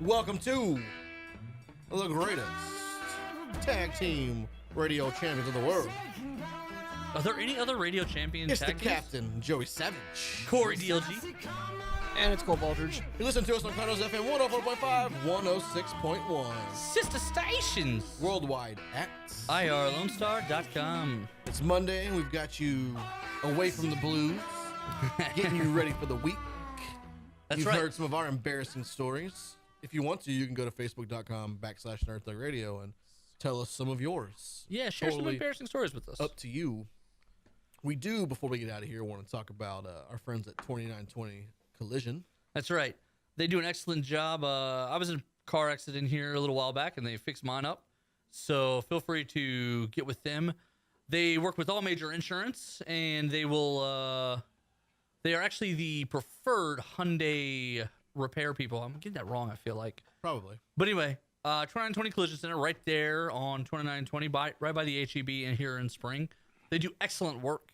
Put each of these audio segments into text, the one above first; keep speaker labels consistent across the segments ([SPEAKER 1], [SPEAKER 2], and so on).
[SPEAKER 1] Welcome to the greatest tag team radio champions of the world.
[SPEAKER 2] Are there any other radio champions?
[SPEAKER 1] It's the
[SPEAKER 2] tag teams?
[SPEAKER 1] captain, Joey Savage.
[SPEAKER 2] Corey DLG.
[SPEAKER 3] And it's Cole Baldridge.
[SPEAKER 1] You listen to us on Cardinals FM 104.5, 106.1.
[SPEAKER 2] Sister stations.
[SPEAKER 1] Worldwide at
[SPEAKER 2] IRLoneStar.com.
[SPEAKER 1] It's Monday, and we've got you away from the blues, getting you ready for the week.
[SPEAKER 2] That's
[SPEAKER 1] You've
[SPEAKER 2] right.
[SPEAKER 1] heard some of our embarrassing stories. If you want to, you can go to facebook.com/NerdThugRadio and tell us some of yours.
[SPEAKER 2] Yeah, share some
[SPEAKER 1] Totally
[SPEAKER 2] embarrassing stories with us.
[SPEAKER 1] Up to you. We do, before we get out of here, want to talk about our friends at 2920 Collision.
[SPEAKER 2] That's right. They do an excellent job. I was in a car accident here a little while back, and they fixed mine up. So feel free to get with them. They work with all major insurance, and they will. They are actually the preferred Hyundai repair people. I'm getting that wrong, I feel like.
[SPEAKER 1] Probably.
[SPEAKER 2] But anyway, 2920 Collision Center, right there on 2920, right by the HEB in here in Spring. They do excellent work.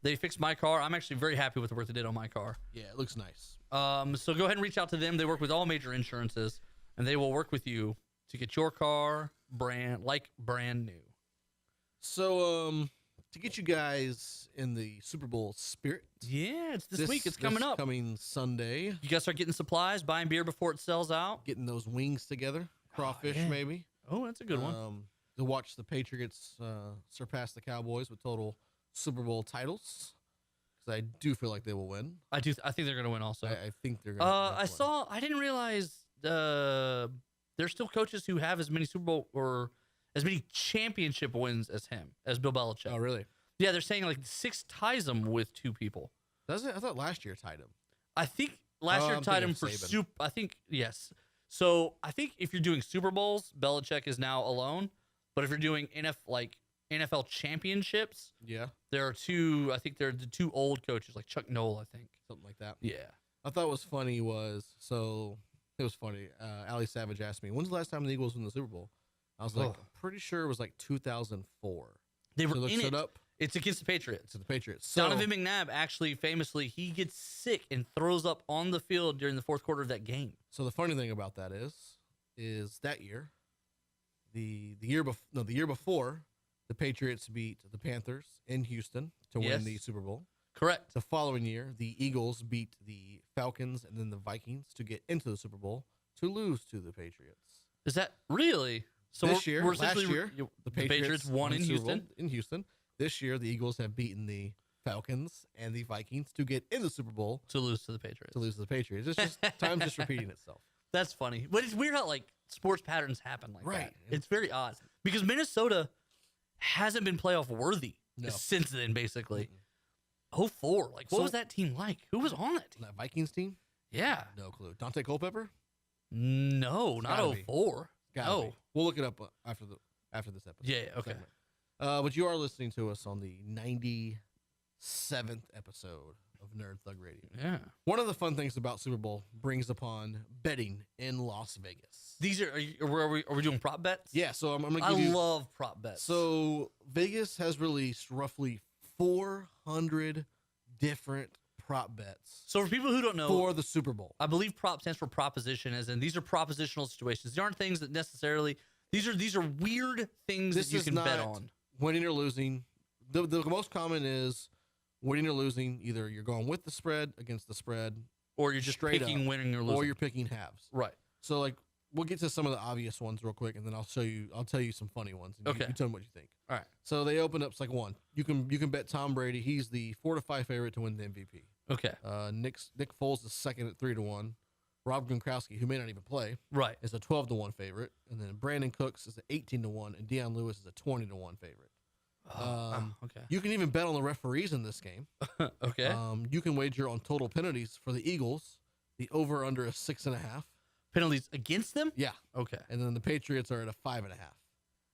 [SPEAKER 2] They fixed my car. I'm actually very happy with the work they did on my car.
[SPEAKER 1] Yeah, it looks nice.
[SPEAKER 2] So go ahead and reach out to them. They work with all major insurances, and they will work with you to get your car brand new.
[SPEAKER 1] So, to get you guys in the Super Bowl spirit.
[SPEAKER 2] Yeah, it's this week. It's coming up.
[SPEAKER 1] Coming Sunday.
[SPEAKER 2] You guys start getting supplies, buying beer before it sells out.
[SPEAKER 1] Getting those wings together. Crawfish,
[SPEAKER 2] yeah.
[SPEAKER 1] maybe.
[SPEAKER 2] Oh, that's a good one.
[SPEAKER 1] To watch the Patriots surpass the Cowboys with total Super Bowl titles. Because I do feel like they will win.
[SPEAKER 2] I think they're going to win also.
[SPEAKER 1] I think they're going to
[SPEAKER 2] I didn't realize there's still coaches who have as many Super Bowl or as many championship wins as Bill Belichick.
[SPEAKER 1] Oh, really?
[SPEAKER 2] Yeah, they're saying like 6 ties him with 2 people.
[SPEAKER 1] Does it? I thought last year tied him.
[SPEAKER 2] I think last year
[SPEAKER 1] I'm
[SPEAKER 2] tied
[SPEAKER 1] thinking
[SPEAKER 2] him
[SPEAKER 1] of
[SPEAKER 2] for
[SPEAKER 1] Saban.
[SPEAKER 2] I think, yes. So I think if you're doing Super Bowls, Belichick is now alone. But if you're doing NFL championships,
[SPEAKER 1] Yeah.
[SPEAKER 2] there are 2, I think they're the 2 old coaches, like Chuck Noll, I think.
[SPEAKER 1] Something like that.
[SPEAKER 2] Yeah.
[SPEAKER 1] I thought what was funny was, it was funny. Ali Savage asked me, when's the last time the Eagles won the Super Bowl? I was like,
[SPEAKER 2] Oh.
[SPEAKER 1] I'm pretty sure it was like 2004.
[SPEAKER 2] They were
[SPEAKER 1] So look
[SPEAKER 2] in
[SPEAKER 1] it
[SPEAKER 2] it.
[SPEAKER 1] up.
[SPEAKER 2] It's against the Patriots.
[SPEAKER 1] To the Patriots. So,
[SPEAKER 2] Donovan McNabb actually famously, he gets sick and throws up on the field during the 4th quarter of that game.
[SPEAKER 1] So the funny thing about that is that year, the year before, the Patriots beat the Panthers in Houston to
[SPEAKER 2] Yes.
[SPEAKER 1] win the Super Bowl.
[SPEAKER 2] Correct.
[SPEAKER 1] The following year, the Eagles beat the Falcons and then the Vikings to get into the Super Bowl to lose to the Patriots.
[SPEAKER 2] Is that really? So
[SPEAKER 1] Last year,
[SPEAKER 2] essentially-
[SPEAKER 1] the
[SPEAKER 2] Patriots won in
[SPEAKER 1] the Super Bowl
[SPEAKER 2] Houston.
[SPEAKER 1] In Houston. This year, the Eagles have beaten the Falcons and the Vikings to get in the Super Bowl
[SPEAKER 2] To lose to the Patriots.
[SPEAKER 1] to lose to the Patriots. It's just time's just repeating itself.
[SPEAKER 2] That's funny. But it's weird how like sports patterns happen like
[SPEAKER 1] Right.
[SPEAKER 2] that. It's very odd because Minnesota hasn't been playoff worthy
[SPEAKER 1] No.
[SPEAKER 2] since then, basically. 04. Like, what
[SPEAKER 1] So-
[SPEAKER 2] was that team like? Who was on that team?
[SPEAKER 1] That Vikings team,
[SPEAKER 2] Yeah.
[SPEAKER 1] no clue. Dante Culpepper,
[SPEAKER 2] No, not
[SPEAKER 1] gotta be.
[SPEAKER 2] 04.
[SPEAKER 1] gotta
[SPEAKER 2] No.
[SPEAKER 1] be. We'll look it up after this episode.
[SPEAKER 2] Yeah, okay.
[SPEAKER 1] segment. But you are listening to us on the 97th episode of Nerd Thug Radio.
[SPEAKER 2] Yeah.
[SPEAKER 1] One of the fun things about Super Bowl brings upon betting in Las Vegas.
[SPEAKER 2] These are we doing prop bets?
[SPEAKER 1] Yeah, so I'm gonna
[SPEAKER 2] I
[SPEAKER 1] give you.
[SPEAKER 2] love prop bets.
[SPEAKER 1] So Vegas has released roughly 400 different prop bets
[SPEAKER 2] So for people who don't know,
[SPEAKER 1] for the Super Bowl.
[SPEAKER 2] I believe prop stands for proposition, as in these are propositional situations. These aren't things that necessarily these are weird things
[SPEAKER 1] This
[SPEAKER 2] that you
[SPEAKER 1] is
[SPEAKER 2] can
[SPEAKER 1] not
[SPEAKER 2] bet on.
[SPEAKER 1] winning or losing. The most common is winning or losing. Either you're going with the spread, against the spread,
[SPEAKER 2] Or you're just
[SPEAKER 1] straight
[SPEAKER 2] picking
[SPEAKER 1] up,
[SPEAKER 2] winning or losing.
[SPEAKER 1] or you're picking halves.
[SPEAKER 2] right.
[SPEAKER 1] So like we'll get to some of the obvious ones real quick, and then I'll tell you some funny ones. And
[SPEAKER 2] Okay.
[SPEAKER 1] you tell me what you think.
[SPEAKER 2] All right.
[SPEAKER 1] So they opened up, it's like one. You can bet Tom Brady. He's the 4-5 favorite to win the MVP.
[SPEAKER 2] Okay.
[SPEAKER 1] Nick Foles is second at 3-1. Rob Gronkowski, who may not even play,
[SPEAKER 2] Right.
[SPEAKER 1] is a 12-1 favorite, and then Brandon Cooks is an 18-1, and Deion Lewis is a 20-1 favorite.
[SPEAKER 2] Okay.
[SPEAKER 1] You can even bet on the referees in this game.
[SPEAKER 2] Okay.
[SPEAKER 1] You can wager on total penalties for the Eagles. The over under is 6.5.
[SPEAKER 2] Penalties against them?
[SPEAKER 1] Yeah,
[SPEAKER 2] Okay.
[SPEAKER 1] and then the Patriots are at a 5.5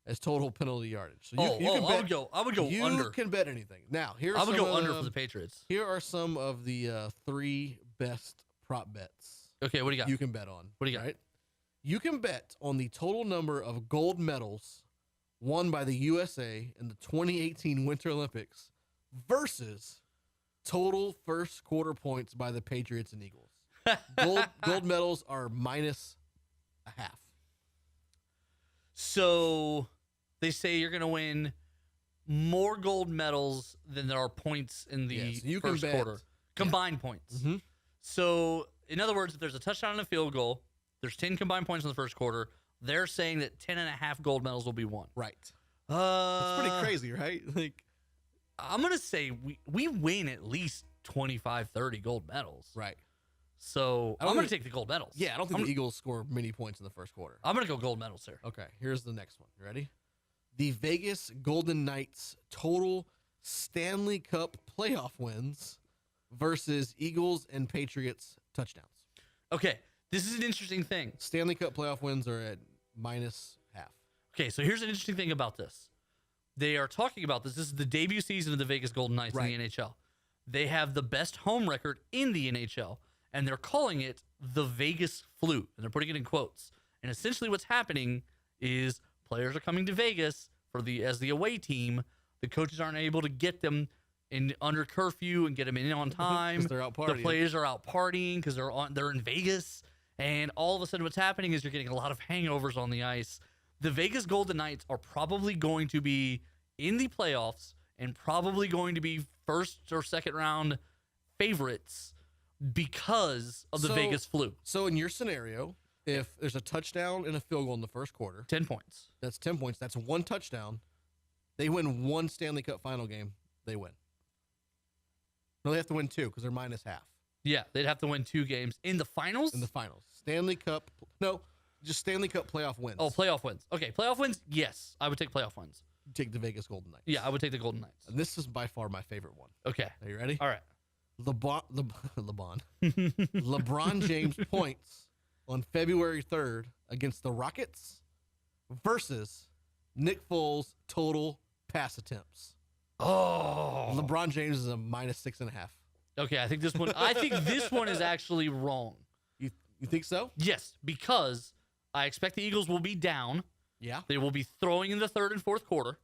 [SPEAKER 1] as total penalty yardage. So
[SPEAKER 2] I would go
[SPEAKER 1] you
[SPEAKER 2] under.
[SPEAKER 1] can bet anything. Now here
[SPEAKER 2] I would go under for the Patriots.
[SPEAKER 1] Here are some of the 3 best prop bets
[SPEAKER 2] Okay, what do you got?
[SPEAKER 1] you can bet on.
[SPEAKER 2] What do you got?
[SPEAKER 1] Right? You can bet on the total number of gold medals won by the USA in the 2018 Winter Olympics versus total first quarter points by the Patriots and Eagles. Gold medals are minus a half.
[SPEAKER 2] So they say you're going to win more gold medals than there are points in the
[SPEAKER 1] so you can
[SPEAKER 2] first
[SPEAKER 1] bet,
[SPEAKER 2] quarter. Combined points.
[SPEAKER 1] Mm-hmm.
[SPEAKER 2] So, in other words, if there's a touchdown and a field goal, there's 10 combined points in the first quarter. They're saying that 10.5 gold medals will be won.
[SPEAKER 1] Right. That's pretty crazy, right? Like,
[SPEAKER 2] I'm going to say we win at least 25, 30 gold medals.
[SPEAKER 1] right.
[SPEAKER 2] So, I'm going to take the gold medals.
[SPEAKER 1] Yeah, I don't think the Eagles score many points in the first quarter.
[SPEAKER 2] I'm going to go gold medals here.
[SPEAKER 1] Okay, here's the next one. You ready? The Vegas Golden Knights total Stanley Cup playoff wins versus Eagles and Patriots touchdowns.
[SPEAKER 2] Okay, this is an interesting thing.
[SPEAKER 1] Stanley Cup playoff wins are at minus half.
[SPEAKER 2] Okay, so here's an interesting thing about this. They are talking about this. This is the debut season of the Vegas Golden Knights in the NHL. They have the best home record in the NHL, and they're calling it the Vegas flu, and they're putting it in quotes. And essentially what's happening is players are coming to Vegas as the away team. The coaches aren't able to get them under curfew and get them in on time.
[SPEAKER 1] They're out partying.
[SPEAKER 2] The players are out partying because they're in Vegas, and all of a sudden what's happening is you're getting a lot of hangovers on the ice. The Vegas Golden Knights are probably going to be in the playoffs and probably going to be first or second round favorites because of the Vegas flu.
[SPEAKER 1] So in your scenario, if there's a touchdown and a field goal in the first quarter,
[SPEAKER 2] 10 points.
[SPEAKER 1] that's 10 points. That's one touchdown. They win one Stanley Cup final game. They win. No, they have to win two because they're minus half.
[SPEAKER 2] Yeah, they'd have to win 2 games in the finals.
[SPEAKER 1] In the finals. Stanley Cup. No, just Stanley Cup playoff wins.
[SPEAKER 2] Oh, playoff wins. Okay, playoff wins. Yes, I would take playoff wins.
[SPEAKER 1] You take the Vegas Golden Knights.
[SPEAKER 2] Yeah, I would take the Golden Knights.
[SPEAKER 1] And this is by far my favorite one.
[SPEAKER 2] Okay.
[SPEAKER 1] Are you ready?
[SPEAKER 2] All right.
[SPEAKER 1] LeBron James points on February 3rd against the Rockets versus Nick Foles total pass attempts.
[SPEAKER 2] Oh.
[SPEAKER 1] LeBron James is a minus 6.5.
[SPEAKER 2] Okay, I think this one is actually wrong.
[SPEAKER 1] You think so?
[SPEAKER 2] Yes, because I expect the Eagles will be down.
[SPEAKER 1] Yeah.
[SPEAKER 2] They will be throwing in the third and fourth quarter.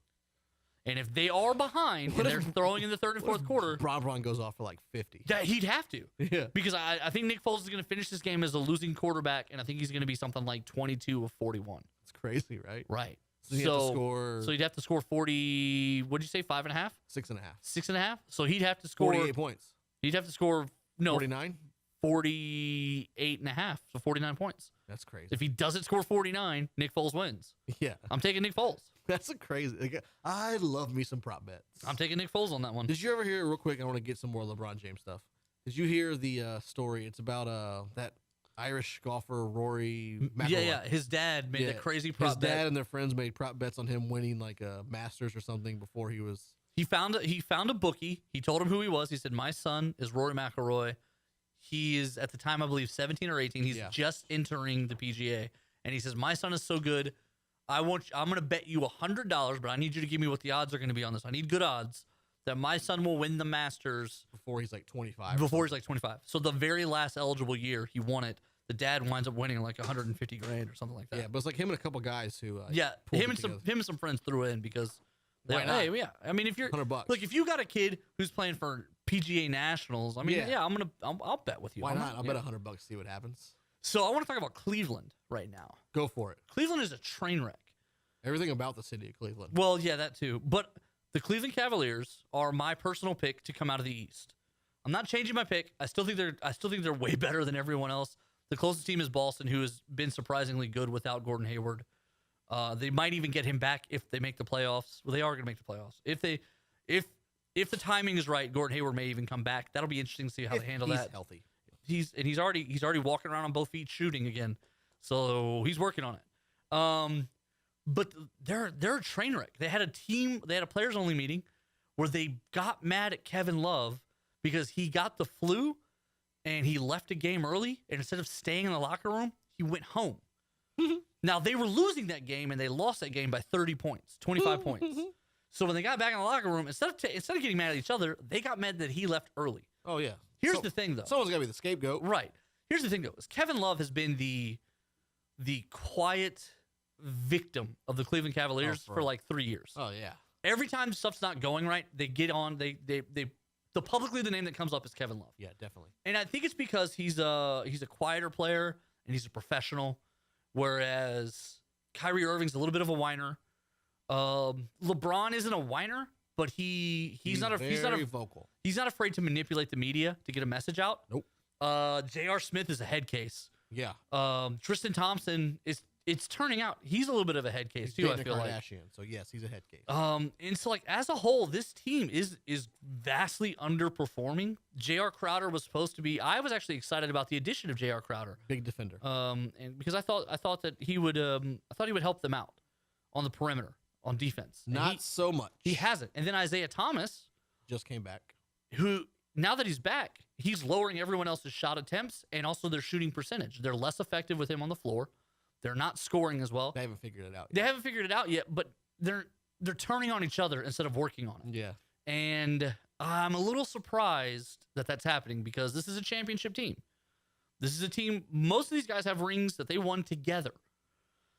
[SPEAKER 2] And if they are behind and they're throwing in the third and fourth quarter,
[SPEAKER 1] Braun goes off for like 50.
[SPEAKER 2] he'd have to.
[SPEAKER 1] Yeah.
[SPEAKER 2] Because I think Nick Foles is going to finish this game as a losing quarterback, and I think he's going to be something like 22 of 41.
[SPEAKER 1] It's crazy, right?
[SPEAKER 2] Right.
[SPEAKER 1] So you have to score.
[SPEAKER 2] So he'd have to score 40. What'd you say? 5.5?
[SPEAKER 1] 6.5.
[SPEAKER 2] 6.5. So he'd have to score
[SPEAKER 1] 48 points.
[SPEAKER 2] He'd have to score
[SPEAKER 1] 49.
[SPEAKER 2] 48.5. So 49 points.
[SPEAKER 1] That's crazy.
[SPEAKER 2] If he doesn't score 49, Nick Foles wins.
[SPEAKER 1] Yeah.
[SPEAKER 2] I'm taking Nick Foles.
[SPEAKER 1] That's a crazy. Like, I love me some prop bets.
[SPEAKER 2] I'm taking Nick Foles on that one.
[SPEAKER 1] Did you ever hear, real quick, I want to get some more LeBron James stuff. Did you hear the story? It's about that Irish golfer, Rory McIlroy.
[SPEAKER 2] Yeah. His dad made a crazy prop
[SPEAKER 1] His
[SPEAKER 2] bet.
[SPEAKER 1] dad and their friends made prop bets on him winning like a Masters or something before he was.
[SPEAKER 2] He found a bookie. He told him who he was. He said, "My son is Rory McIlroy. He is at the time, I believe, 17 or 18. He's just entering the PGA, and he says, my son is so good. I'm going to bet you $100, but I need you to give me what the odds are going to be on this. I need good odds that my son will win the Masters
[SPEAKER 1] before he's like 25.
[SPEAKER 2] Before he's like 25. So the very last eligible year he won it, the dad winds up winning like 150 grand or something like that.
[SPEAKER 1] Yeah, but it's like him and a couple guys who.
[SPEAKER 2] Him and some friends threw in because.
[SPEAKER 1] Why not?
[SPEAKER 2] Hey, yeah. I mean, if you're
[SPEAKER 1] $100.
[SPEAKER 2] Look, if you got a kid who's playing for PGA Nationals, I mean, I'll bet with you.
[SPEAKER 1] Why not? I'll bet $100 to see what happens.
[SPEAKER 2] So I want to talk about Cleveland right now.
[SPEAKER 1] Go for it.
[SPEAKER 2] Cleveland is a train wreck.
[SPEAKER 1] Everything about the city of Cleveland.
[SPEAKER 2] Well, yeah, that too. But the Cleveland Cavaliers are my personal pick to come out of the East. I'm not changing my pick. I still think they're way better than everyone else. The closest team is Boston, who has been surprisingly good without Gordon Hayward. They might even get him back if they make the playoffs. Well, they are going to make the playoffs. If the timing is right, Gordon Hayward may even come back. That'll be interesting to see how they handle that.
[SPEAKER 1] He's healthy.
[SPEAKER 2] He's already walking around on both feet shooting again. So he's working on it. But they're a train wreck. They had a players only meeting where they got mad at Kevin Love because he got the flu and he left a game early, and instead of staying in the locker room, he went home. Now, they were losing that game, and they lost that game by 30 points, 25 points. So when they got back in the locker room, instead of getting mad at each other, they got mad that he left early.
[SPEAKER 1] Oh, yeah.
[SPEAKER 2] Here's the thing, though.
[SPEAKER 1] Someone's got to be the scapegoat.
[SPEAKER 2] Right. Here's the thing, though. Is Kevin Love has been the quiet victim of the Cleveland Cavaliers for like 3 years.
[SPEAKER 1] Oh, yeah.
[SPEAKER 2] Every time stuff's not going right, they get on. Publicly, the name that comes up is Kevin Love.
[SPEAKER 1] Yeah, definitely.
[SPEAKER 2] And I think it's because he's a quieter player and he's a professional. whereas Kyrie Irving's a little bit of a whiner. LeBron isn't a whiner, but he's not
[SPEAKER 1] vocal.
[SPEAKER 2] He's not afraid to manipulate the media to get a message out.
[SPEAKER 1] Nope.
[SPEAKER 2] J.R. Smith is a head case.
[SPEAKER 1] Yeah.
[SPEAKER 2] Tristan Thompson it's turning out he's a little bit of a head case too. I feel like.
[SPEAKER 1] So yes, he's a head case.
[SPEAKER 2] And so like as a whole, this team is vastly underperforming. J.R. Crowder was supposed to be. I was actually excited about the addition of J.R. Crowder.
[SPEAKER 1] Big defender.
[SPEAKER 2] And because I thought that he would help them out on the perimeter on defense.
[SPEAKER 1] Not so much.
[SPEAKER 2] He hasn't. And then Isaiah Thomas
[SPEAKER 1] just came back.
[SPEAKER 2] Who now that he's back, he's lowering everyone else's shot attempts and also their shooting percentage. They're less effective with him on the floor. They're not scoring as well.
[SPEAKER 1] They haven't figured it out yet.
[SPEAKER 2] They haven't figured it out yet, but they're turning on each other instead of working on it.
[SPEAKER 1] Yeah.
[SPEAKER 2] And I'm a little surprised that that's happening because this is a championship team. This is a team, most of these guys have rings that they won together.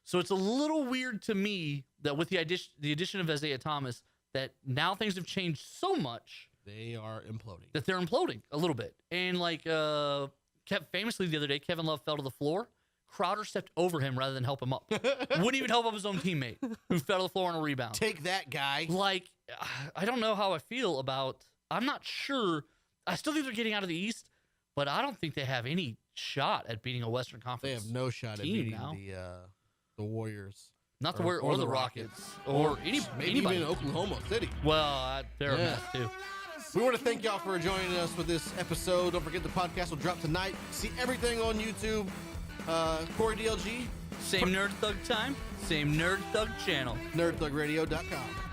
[SPEAKER 2] So it's a little weird to me that with the addition of Isaiah Thomas, that now things have changed so much.
[SPEAKER 1] They are imploding.
[SPEAKER 2] That they're imploding a little bit. And like famously the other day, Kevin Love fell to the floor. Crowder stepped over him rather than help him up. Wouldn't even help up his own teammate who fell to the floor on a rebound.
[SPEAKER 1] Take that, guy.
[SPEAKER 2] Like, I don't know how I feel about. I'm not sure. I still think they're getting out of the East, but I don't think they have any shot at beating a Western Conference.
[SPEAKER 1] They have no shot at beating the Warriors.
[SPEAKER 2] Not the Warriors or the Rockets. Or
[SPEAKER 1] maybe
[SPEAKER 2] anybody.
[SPEAKER 1] even Oklahoma City.
[SPEAKER 2] Well, they're a mess too.
[SPEAKER 1] We want to thank y'all for joining us for this episode. Don't forget the podcast will drop tonight. See everything on YouTube. Corey DLG.
[SPEAKER 2] Same Nerd Thug time, same Nerd Thug channel.
[SPEAKER 1] NerdThugRadio.com.